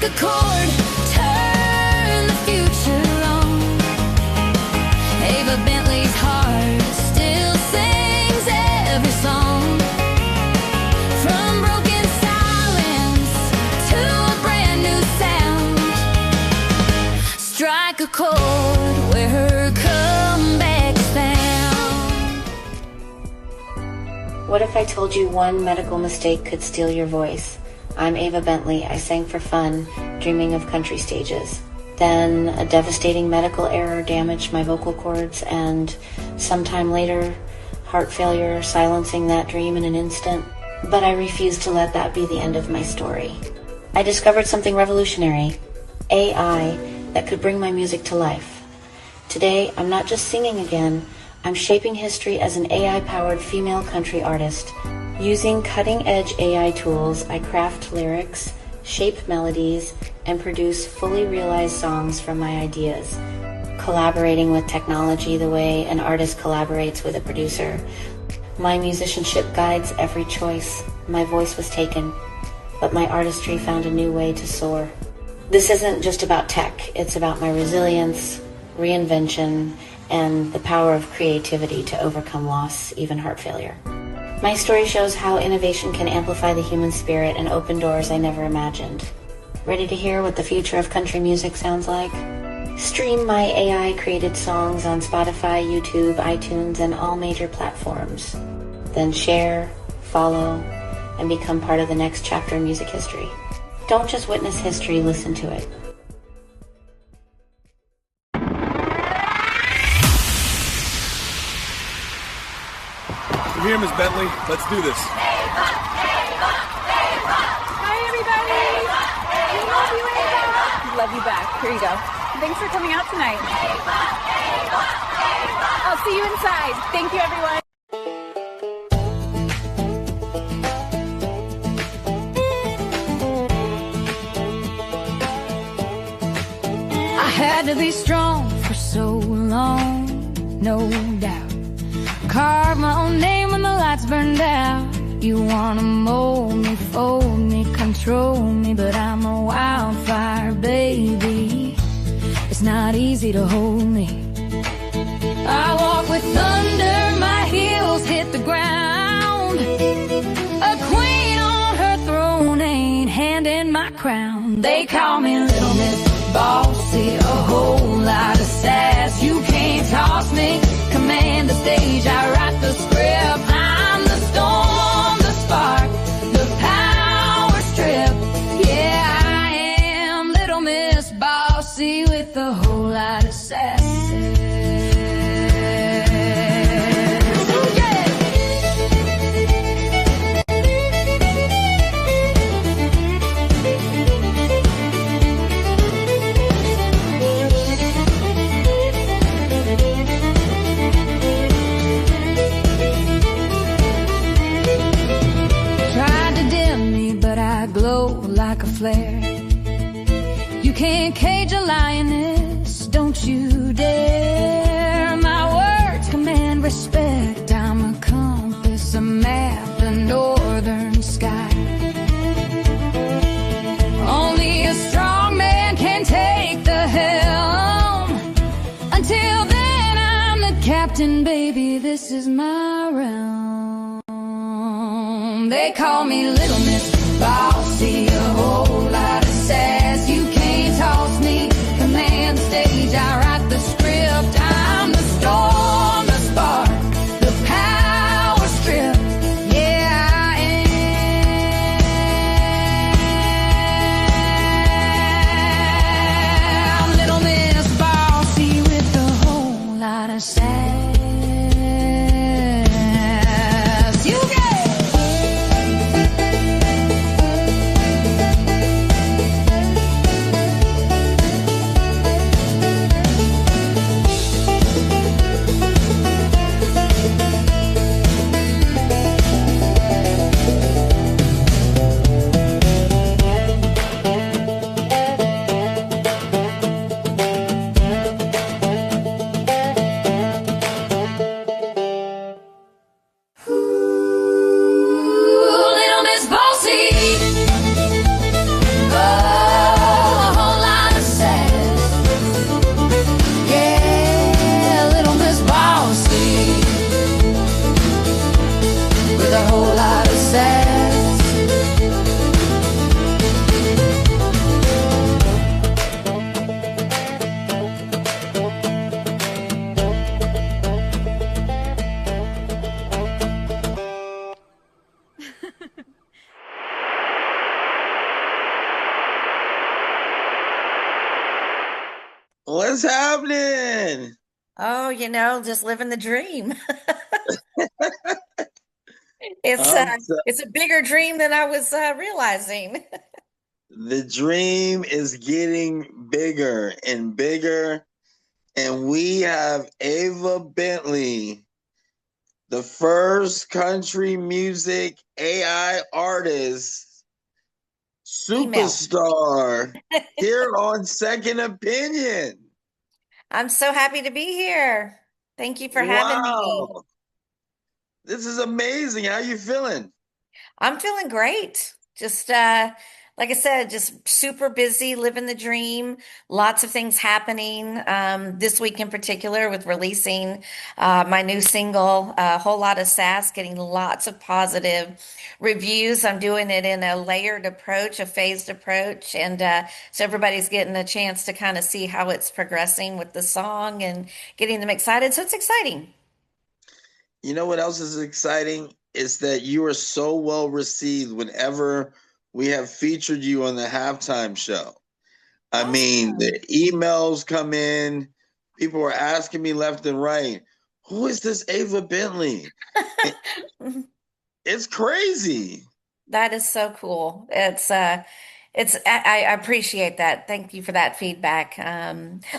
Strike a chord, turn the future on. Ava Bently's heart still sings every song. From broken silence to a brand new sound. Strike a chord where her comeback's found. What if I told you one medical mistake could steal your voice? I'm Ava Bently. I sang for fun, dreaming of country stages. Then a devastating medical error damaged my vocal cords, and sometime later, heart failure silencing that dream in an instant. But I refused to let that be the end of my story. I discovered something revolutionary, AI, that could bring my music to life. Today, I'm not just singing again, I'm shaping history as an AI-powered female country artist. Using cutting-edge AI tools, I craft lyrics, shape melodies, and produce fully realized songs from my ideas. Collaborating with technology the way an artist collaborates with a producer. My musicianship guides every choice. My voice was taken, but my artistry found a new way to soar. This isn't just about tech, it's about my resilience, reinvention, and the power of creativity to overcome loss, even heart failure. My story shows how innovation can amplify the human spirit and open doors I never imagined. Ready to hear what the future of country music sounds like? Stream my AI-created songs on Spotify, YouTube, iTunes, and all major platforms. Then share, follow, and become part of the next chapter in music history. Don't just witness history, listen to it. You're here, Miss Bently. Let's do this. Hi, everybody. We love you, Ava. We love you back. Here you go. Thanks for coming out tonight. I'll see you inside. Thank you, everyone. I had to be strong for so long, no doubt. Carve my own name when the lights burned out. You wanna mold me, fold me, control me, but I'm a wildfire, baby. It's not easy to hold me. I walk with thunder, my heels hit the ground. A queen on her throne ain't handing my crown. They call me Little Miss Bossy, a whole lot of sass. You can't toss me, command the stage, I write the script. I'm the storm, the spark, the power strip. Yeah, I am Little Miss Bossy with a whole lot of sass. Like a flare. You can't cage a lioness, don't you dare. My words command respect. I'm a compass, a map, the northern sky. Only a strong man can take the helm. Until then, I'm the captain, baby. This is my realm. They call me Little Miss Bossy, a whole lot of sass. You can't toss me, command the stage, I write the script. I'm the storm, the spark, the power strip. Yeah, I am Little Miss Bossy with a whole lot of sass. You get What's happening? Oh, just living the dream. It's Um, uh it's a bigger dream than I was realizing. the dream is getting bigger and bigger, and we have Ava Bently, the first country music AI artist, Female. superstar, here on Second Opinion. I'm so happy to be here. Thank you for having me. Wow, this is amazing. How you feeling? I'm feeling great. Just like I said, just super busy living the dream. Lots of things happening this week in particular with releasing my new single, A Whole Lot of Sass, getting lots of positive reviews. I'm doing it in a layered approach, a phased approach, and so everybody's getting a chance to kind of see how it's progressing with the song and getting them excited. So it's exciting. You know what else is exciting? Is that you are so well received whenever we have featured you on the halftime show. I mean, Awesome. the emails come in, people are asking me left and right, who is this Ava Bently? It- It's crazy. That is so cool. I appreciate that. Thank you for that feedback.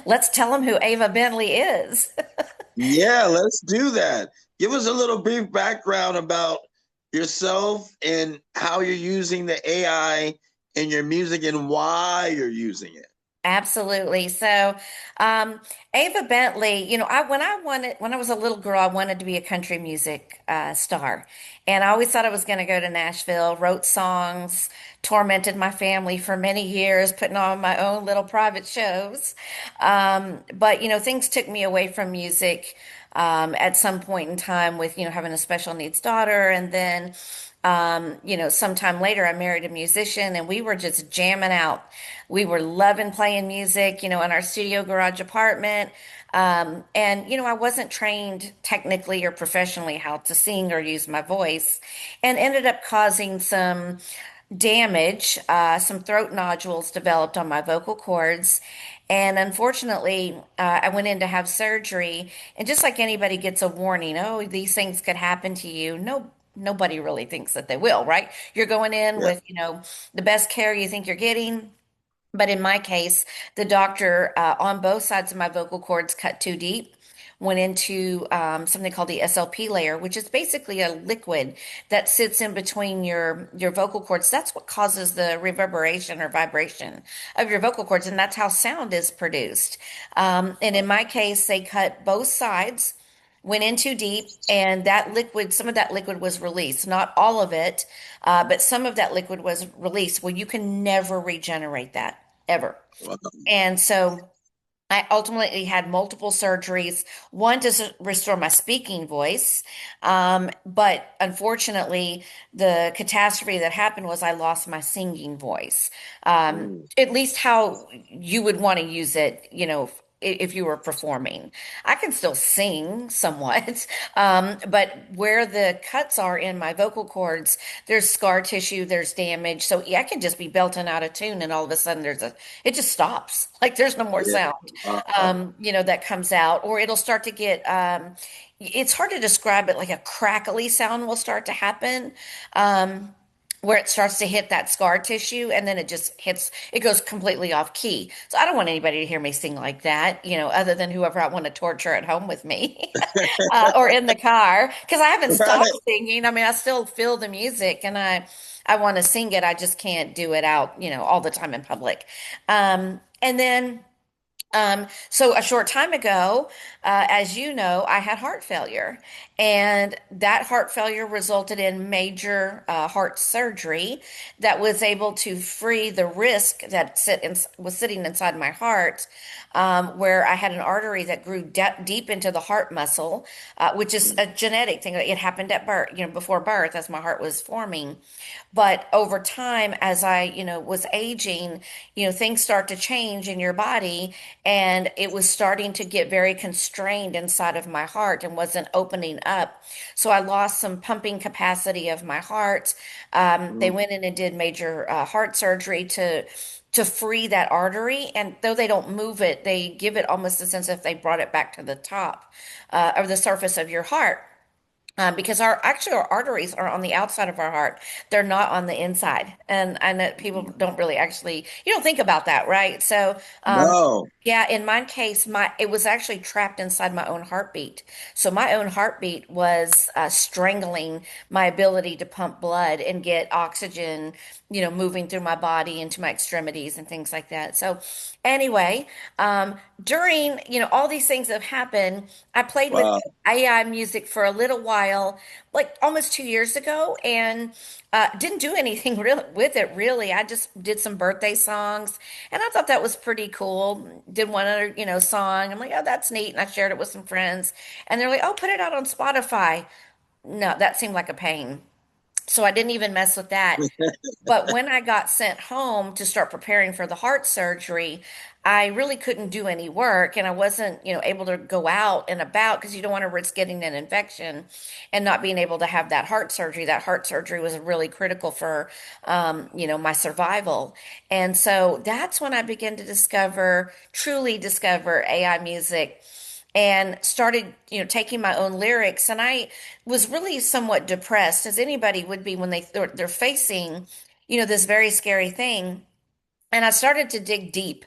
Let's tell them who Ava Bentley is. Yeah, let's do that. Give us a little brief background about yourself and how you're using the AI in your music and why you're using it. Absolutely. So, Ava Bentley, when I was a little girl, I wanted to be a country music star, and I always thought I was going to go to Nashville. Wrote songs, tormented my family for many years, putting on my own little private shows. But things took me away from music at some point in time with having a special needs daughter, and then sometime later, I married a musician and we were just jamming out. We were loving playing music, in our studio garage apartment. I wasn't trained technically or professionally how to sing or use my voice, and ended up causing some damage. Some throat nodules developed on my vocal cords. And unfortunately, I went in to have surgery. And just like anybody gets a warning, oh, these things could happen to you. No, nobody really thinks that they will, right? You're going in Yeah. with, the best care you think you're getting. But in my case, the doctor on both sides of my vocal cords cut too deep, went into something called the SLP layer, which is basically a liquid that sits in between your vocal cords. That's what causes the reverberation or vibration of your vocal cords, and that's how sound is produced. And in my case, they cut both sides, went in too deep, and that liquid, some of that liquid was released. Not all of it, but some of that liquid was released. Well, you can never regenerate that ever. Wow. And so I ultimately had multiple surgeries, one to restore my speaking voice. But unfortunately, the catastrophe that happened was I lost my singing voice. Mm. At least how you would want to use it, if you were performing. I can still sing somewhat, but where the cuts are in my vocal cords, there's scar tissue, there's damage. So yeah, I can just be belting out a tune, and all of a sudden it just stops. Like there's no more Yeah. sound, Wow. that comes out, or it'll start to get, it's hard to describe it, like a crackly sound will start to happen. Um, where it starts to hit that scar tissue, and then it goes completely off key. So I don't want anybody to hear me sing like that, other than whoever I want to torture at home with me or in the car, because I haven't stopped Right. singing. I mean, I still feel the music, and I want to sing it. I just can't do it out, all the time in public. And then so a short time ago, as you know, I had heart failure, and that heart failure resulted in major heart surgery that was able to free the risk that was sitting inside my heart, where I had an artery that grew deep into the heart muscle, which is a genetic thing. It happened at birth, before birth, as my heart was forming. But over time, as I, was aging, things start to change in your body, and it was starting to get very constrained inside of my heart and wasn't opening up. So I lost some pumping capacity of my heart. They Mm. went in and did major heart surgery to free that artery, and though they don't move it, they give it almost a sense if they brought it back to the top of the surface of your heart. Because our arteries are on the outside of our heart. They're not on the inside. And I know people don't really actually, you don't think about that, right? So, No. yeah, in my case, it was actually trapped inside my own heartbeat. So my own heartbeat was strangling my ability to pump blood and get oxygen, moving through my body into my extremities and things like that. So anyway, during, all these things have happened, I played with Wow. AI music for a little while, like almost 2 years ago, and didn't do anything real with it really. I just did some birthday songs, and I thought that was pretty cool. Did one other, song. I'm like, oh, that's neat, and I shared it with some friends, and they're like, oh, put it out on Spotify. No, that seemed like a pain, so I didn't even mess with that. But when I got sent home to start preparing for the heart surgery, I really couldn't do any work and I wasn't, able to go out and about because you don't want to risk getting an infection and not being able to have that heart surgery. That heart surgery was really critical for, my survival. And so that's when I began to truly discover AI music and started, taking my own lyrics. And I was really somewhat depressed, as anybody would be when they're facing, this very scary thing. And I started to dig deep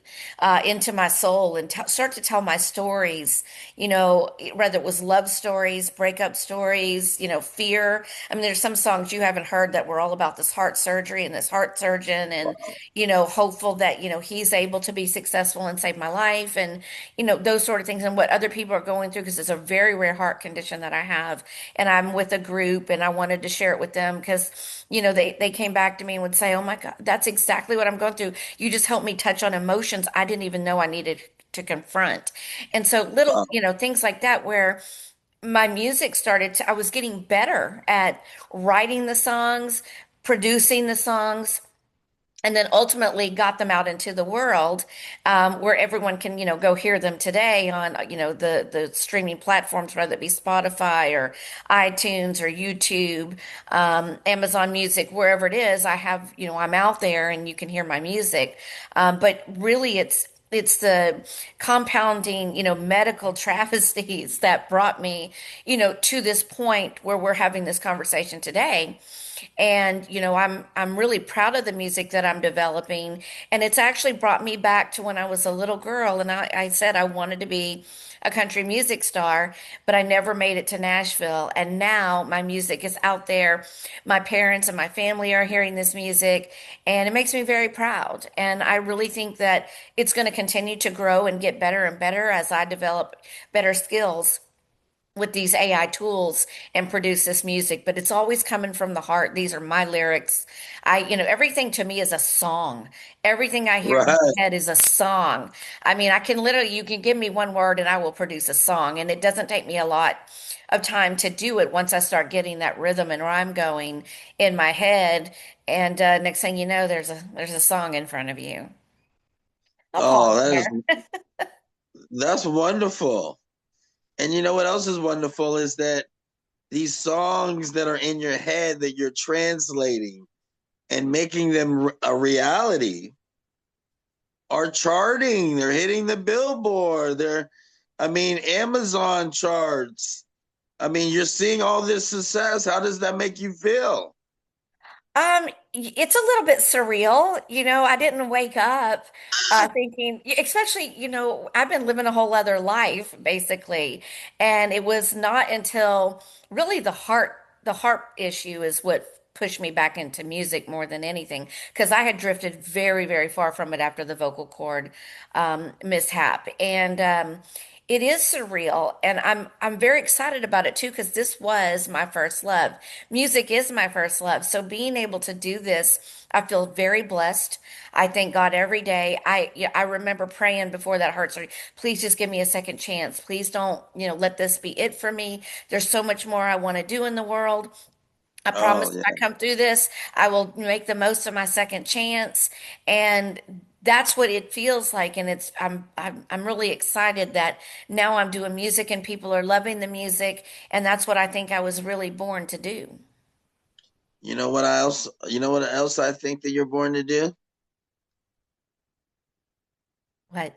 into my soul and start to tell my stories, whether it was love stories, breakup stories, fear. I mean, there's some songs you haven't heard that were all about this heart surgery and this heart surgeon and, hopeful that, he's able to be successful and save my life and, those sort of things and what other people are going through because it's a very rare heart condition that I have. And I'm with a group and I wanted to share it with them because, they came back to me and would say, oh my God, that's exactly what I'm going through. You just helped me touch on emotions I didn't even know I needed to confront. And so little, Wow. things like that where my music I was getting better at writing the songs, producing the songs, and then ultimately got them out into the world where everyone can go hear them today on the streaming platforms, whether it be Spotify or iTunes or YouTube, Amazon Music, wherever it is. I have I'm out there and you can hear my music, but really it's the compounding, medical travesties that brought me, to this point where we're having this conversation today. And I'm really proud of the music that I'm developing, and it's actually brought me back to when I was a little girl, and I said I wanted to be a country music star, but I never made it to Nashville. And now my music is out there. My parents and my family are hearing this music, and it makes me very proud. And I really think that it's going to continue to grow and get better and better as I develop better skills with these AI tools and produce this music, but it's always coming from the heart. These are my lyrics. Everything to me is a song. Everything I hear in Right. my head is a song. I mean, you can give me one word and I will produce a song. And it doesn't take me a lot of time to do it once I start getting that rhythm and rhyme going in my head. And next thing you know, there's a song in front of you. I'll Oh, pause there. that's wonderful. And you know what else is wonderful is that these songs that are in your head that you're translating and making them a reality are charting. They're hitting the Billboard. I mean, Amazon charts. I mean, you're seeing all this success. How does that make you feel? It's a little bit surreal. I didn't wake up thinking, especially, I've been living a whole other life basically. And it was not until really the heart issue is what pushed me back into music more than anything, because I had drifted very, very far from it after the vocal cord mishap. And it is surreal, and I'm very excited about it too because this was my first love. Music is my first love. So being able to do this, I feel very blessed. I thank God every day. I remember praying before that heart surgery, please just give me a second chance. Please don't, let this be it for me. There's so much more I want to do in the world. I promise Oh if yeah. I come through this, I will make the most of my second chance. And that's what it feels like. And I'm really excited that now I'm doing music and people are loving the music. And that's what I think I was really born to do. You know what else I think that you're born to do? But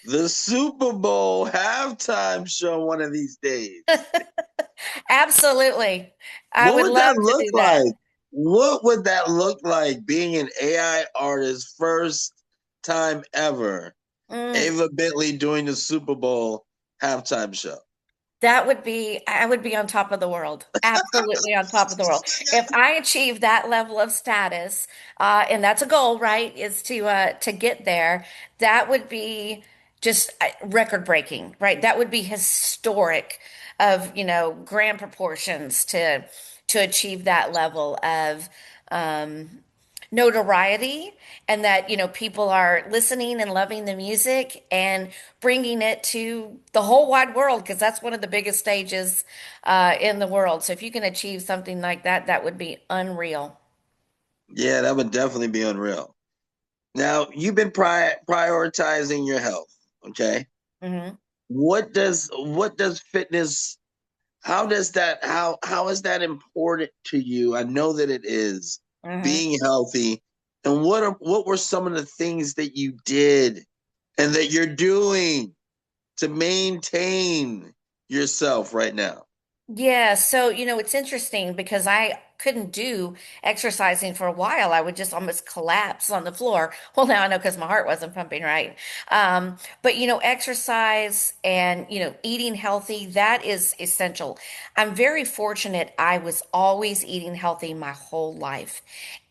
The Super Bowl halftime show one of these days. absolutely. I What would would that love to look do that. like? What would that look like being an AI artist first time ever? Mm. Ava Bently doing the Super Bowl halftime show. I would be on top of the world. Absolutely on top of the world. If I achieve that level of status, and that's a goal, right? Is to get there, that would be just record breaking, right? That would be historic of, grand proportions to achieve that level of notoriety and that people are listening and loving the music and bringing it to the whole wide world because that's one of the biggest stages in the world. So if you can achieve something like that, that would be unreal. Yeah, that would definitely be unreal. Now, you've been prioritizing your health, okay? Hmm. What does fitness how is that important to you? I know that it is Hmm. being healthy. And what were some of the things that you did and that you're doing to maintain yourself right now? Yeah, so it's interesting because I couldn't do exercising for a while. I would just almost collapse on the floor. Well, now I know because my heart wasn't pumping right. But exercise and eating healthy, that is essential. I'm very fortunate. I was always eating healthy my whole life.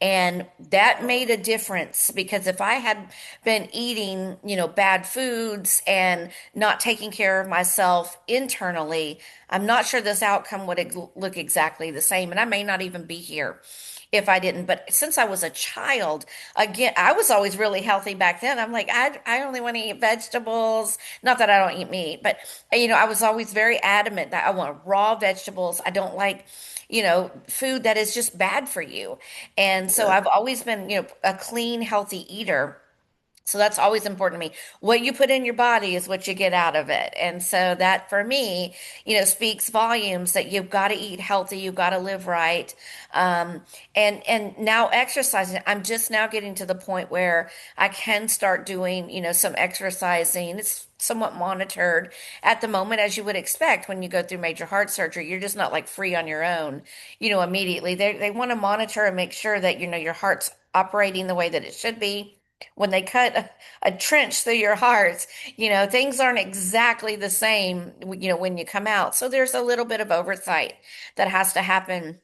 And that made a difference because if I had been eating, bad foods and not taking care of myself internally, I'm not sure this outcome would look exactly the same. And I may not even be here if I didn't. But since I was a child, again, I was always really healthy back then. I'm like, I only want to eat vegetables. Not that I don't eat meat, but I was always very adamant that I want raw vegetables. I don't like food that is just bad for you. And so Yeah. I've always been, a clean, healthy eater. So that's always important to me. What you put in your body is what you get out of it. And so that for me, speaks volumes that you've got to eat healthy, you've got to live right. And now exercising, I'm just now getting to the point where I can start doing, some exercising. It's somewhat monitored at the moment, as you would expect when you go through major heart surgery. You're just not like free on your own, immediately. They want to monitor and make sure that, your heart's operating the way that it should be when they cut a trench through your heart, things aren't exactly the same, when you come out. So there's a little bit of oversight that has to happen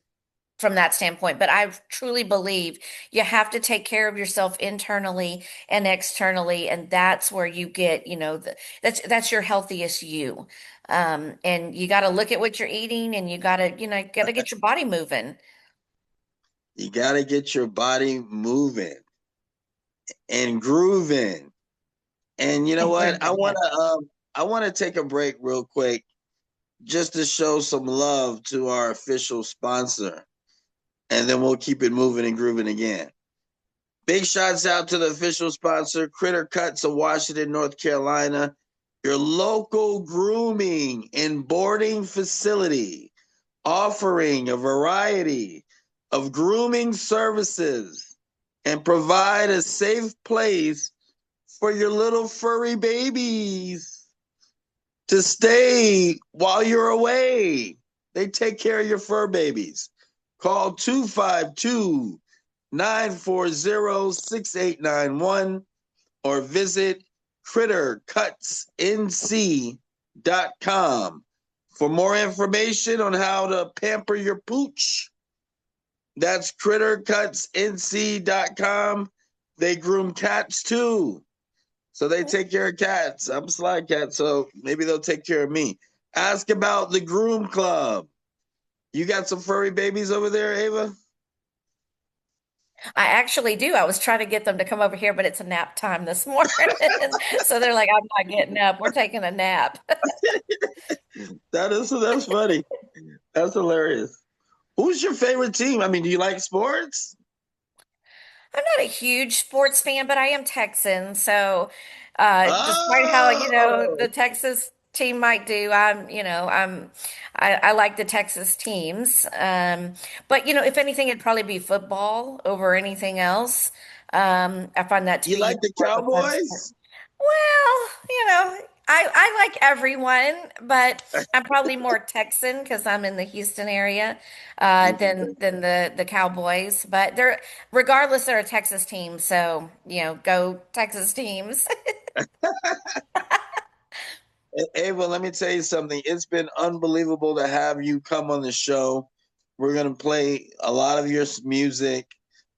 from that standpoint. But I truly believe you have to take care of yourself internally and externally. And that's where you get, that's your healthiest you. And you got to look at what you're eating and you got to, got to get your body moving. You got to get your body moving and grooving. And you know And what? grooving, yes. I want to take a break real quick just to show some love to our official sponsor, and then we'll keep it moving and grooving again. Big shouts out to the official sponsor, Critter Cuts of Washington, North Carolina, your local grooming and boarding facility, offering a variety of grooming services and provide a safe place for your little furry babies to stay while you're away. They take care of your fur babies. Call 252 940 6891 or visit crittercutsnc.com for more information on how to pamper your pooch. That's crittercutsnc.com. They groom cats too. So they take care of cats. I'm a sly cat, so maybe they'll take care of me. Ask about the Groom Club. You got some furry babies over there, Ava? I actually do. I was trying to get them to come over here, but it's a nap time this morning. So they're like, I'm not getting up. We're taking a nap. That's funny. That's hilarious. Who's your favorite team? I mean, do you like sports? I'm not a huge sports fan, but I am Texan. So, despite how, Oh, the Texas team might do, I like the Texas teams. But, if anything, it'd probably be football over anything else. I find that to you be like the more of a fun sport. Cowboys? Well, I like everyone, but I'm probably more Texan because I'm in the Houston area than the Cowboys. But they're regardless, they're a Texas team, so go Texas teams. Ava, let me tell you something. It's been unbelievable to have you come on the show. We're going to play a lot of your music.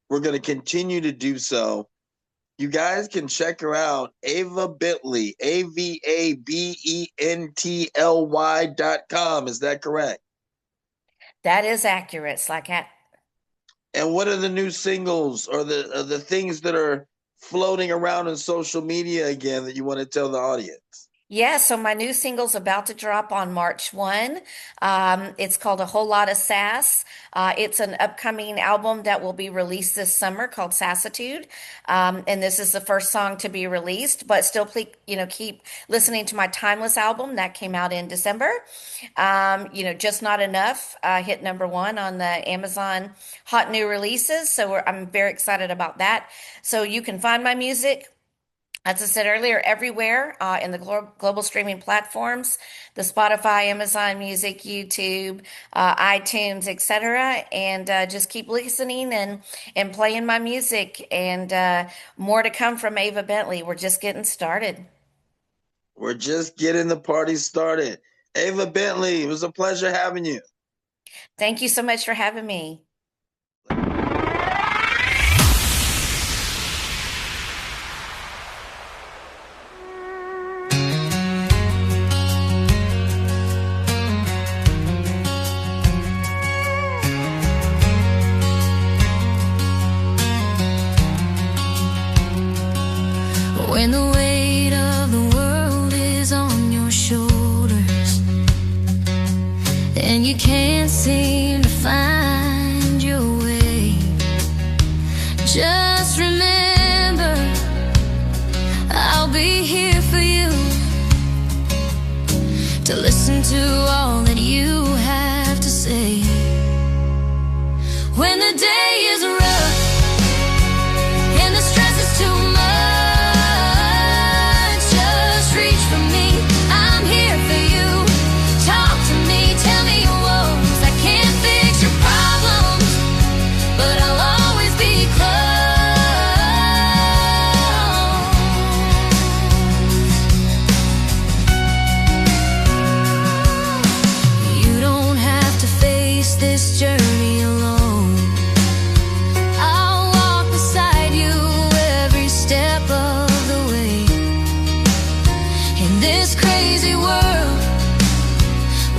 We're going to continue to do so. You guys can check her out, Ava Bently, AVABENTLY.com. Is that correct? That is accurate. It's like And what are the new singles or the things that are floating around on social media again that you want to tell the audience? yeah, so my new single's about to drop on March 1. It's called A Whole Lot of Sass. It's an upcoming album that will be released this summer called Sassitude. And this is the first song to be released, but still, keep listening to my Timeless album that came out in December. Just Not Enough hit #1 on the Amazon Hot New Releases. So I'm very excited about that. So you can find my music, as I said earlier, everywhere in the global streaming platforms, the Spotify, Amazon Music, YouTube, iTunes, etc. And just keep listening and playing my music. And more to come from Ava Bently. We're just getting started. We're just getting the party started. Ava Bently, it was a pleasure having you. Thank you so much for having me. When the weight of the world is on your shoulders and you can't seem to find your way, just remember I'll be here for you to listen to all that you have to say. When the day is rough and the stress is too much, this journey alone. I'll walk beside you every step of the way. In this crazy world,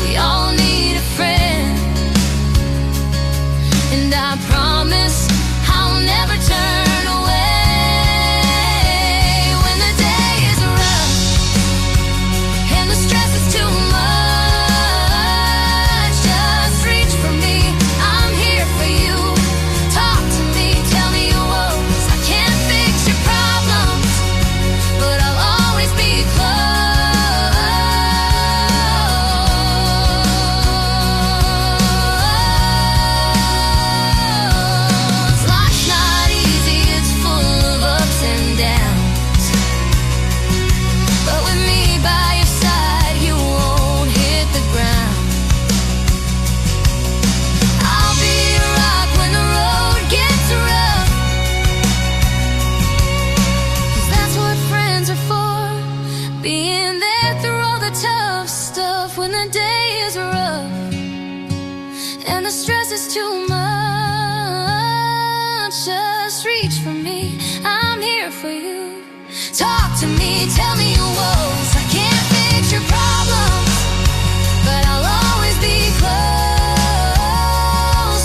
we all need a friend. And I promise I'll never turn away. When the day is rough and the stress is too much, when the day is rough and the stress is too much, just reach for me, I'm here for you. Talk to me, tell me your woes. I can't fix your problems, but I'll always be close.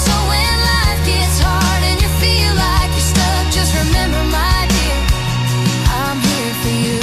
So when life gets hard and you feel like you're stuck, just remember, my dear, I'm here for you.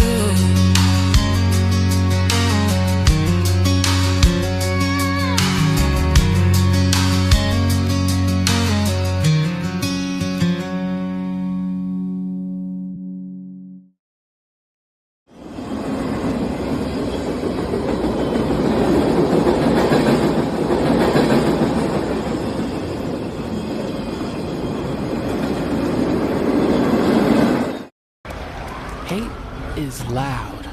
Hate is loud.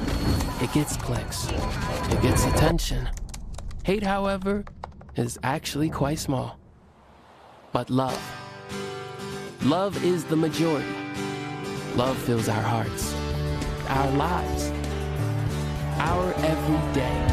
It gets clicks. It gets attention. Hate, however, is actually quite small. But love is the majority. Love fills our hearts, our lives, our everyday.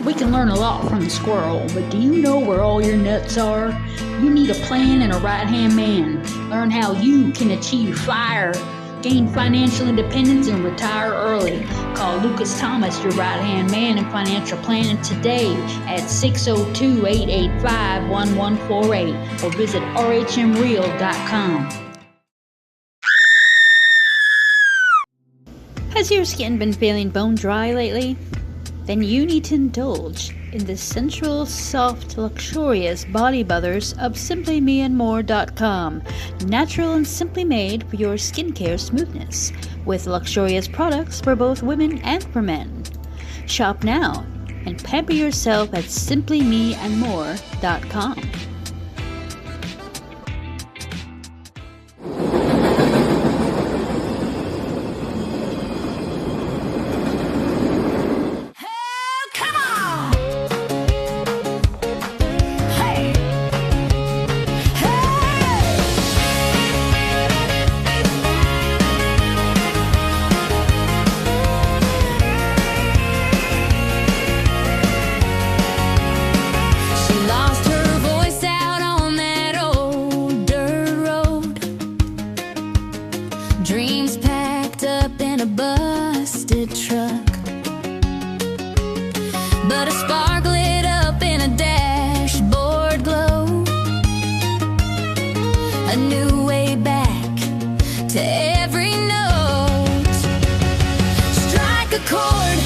We can learn a lot from the squirrel, but do you know where all your nuts are? You need a plan and a right-hand man. Learn how you can achieve FIRE, gain financial independence, and retire early. Call Lucas Thomas, your right-hand man in financial planning today at 602-885-1148 or visit rhmreal.com. Has your skin been feeling bone dry lately? Then you need to indulge in the sensual, soft, luxurious body butters of SimplyMeandMore.com. Natural and simply made for your skincare smoothness, with luxurious products for both women and for men. Shop now and pamper yourself at SimplyMeandMore.com. Dreams packed up in a busted truck, but a spark lit up in a dashboard glow. A new way back to every note. Strike a chord